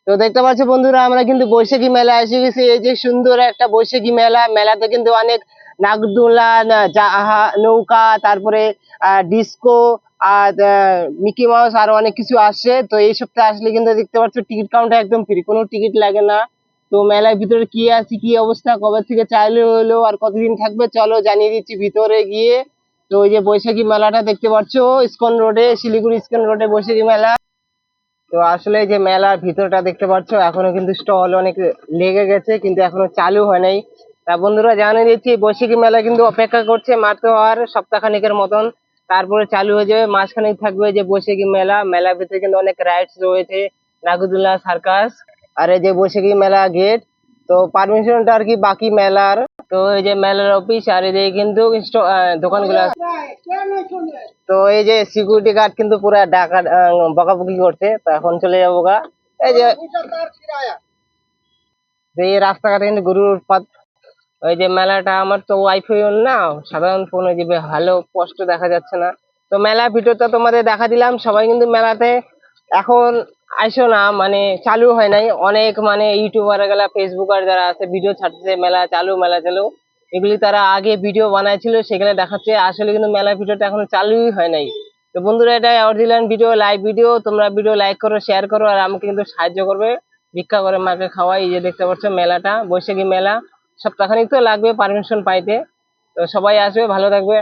তো দেখতে পাচ্ছ বন্ধুরা, আমরা কিন্তু বৈশাখী মেলা এসে গেছি। এই যে সুন্দর একটা বৈশাখী মেলা, মেলাতে কিন্তু অনেক নাগরদোলা, নৌকা, তারপরে ডিস্কো, আর মিকি মাউস, আরো অনেক কিছু আসছে। তো এই সপ্তাহে আসলে কিন্তু দেখতে পাচ্ছ টিকিট কাউন্টার একদম ফ্রি, কোনো টিকিট লাগে না। তো মেলার ভিতরে কি আছে, কি অবস্থা, কবে থেকে চালু হলো, আর কতদিন থাকবে, চলো জানিয়ে দিচ্ছি ভিতরে গিয়ে। তো ওই যে বৈশাখী মেলাটা দেখতে পাচ্ছ, ইসকন রোডে, শিলিগুড়ি ইসকন রোডে বৈশাখী মেলা। তো আসলে এই যে মেলার ভিতরটা দেখতে পাচ্ছ, এখনো কিন্তু স্টল অনেক লেগে গেছে, কিন্তু এখনো চালু হয় নাই। তা বন্ধুরা জানিয়ে দিচ্ছি, বৈশাখী মেলা কিন্তু অপেক্ষা করছে মাত্র আর সপ্তাহখানেকের মতন, তারপরে চালু হয়ে যাবে। মাঝখানে থাকবে যে বৈশাখী মেলা, মেলার ভিতরে কিন্তু অনেক রাইডস রয়েছে, নাগরদোলা, সার্কাস, আর এই যে বৈশাখী মেলা গেট। তো পারমিশনটা আর কি বাকি মেলার। তো এই যে মেলার অফিস, আর এদিকে কিন্তু দোকানগুলো। তো এই যে সিকিউরিটি গার্ড কিন্তু পুরো ডাকা বকাবকি করছে। তো এখন চলে যাবো গা। এই যে এই রাস্তাঘাটে কিন্তু গরুর উৎপাত। ওই যে মেলাটা, আমার তো ওয়াইফাই না, সাধারণ ফোনে যে ভালো স্পষ্ট দেখা যাচ্ছে না। তো মেলার ভিডিওটা তোমাদের দেখা দিলাম। সবাই কিন্তু মেলাতে এখন আইসো না, মানে চালু হয় নাই। অনেক মানে ইউটিউবার গেলা, ফেসবুকার যারা আছে ভিডিও ছাড়ছে মেলা চালু, মেলা চালু, এগুলি তারা আগে ভিডিও বানাইছিল, সেখানে দেখাচ্ছে। আসলে কিন্তু মেলার ভিডিওটা এখনো চালুই হয় নাই। তো বন্ধুরা, এটা অরিজিনাল ভিডিও, লাইভ ভিডিও। তোমরা ভিডিও লাইক করো, শেয়ার করো, আর আমাকে কিন্তু সাহায্য করবে, ভিক্ষা করে মাকে খাওয়াই। এই যে দেখতে পাচ্ছ মেলাটা, বৈশাখী মেলা, সপ্তাহখানিক তো লাগবে পারমিশন পাইতে। তো সবাই আসবে, ভালো থাকবে।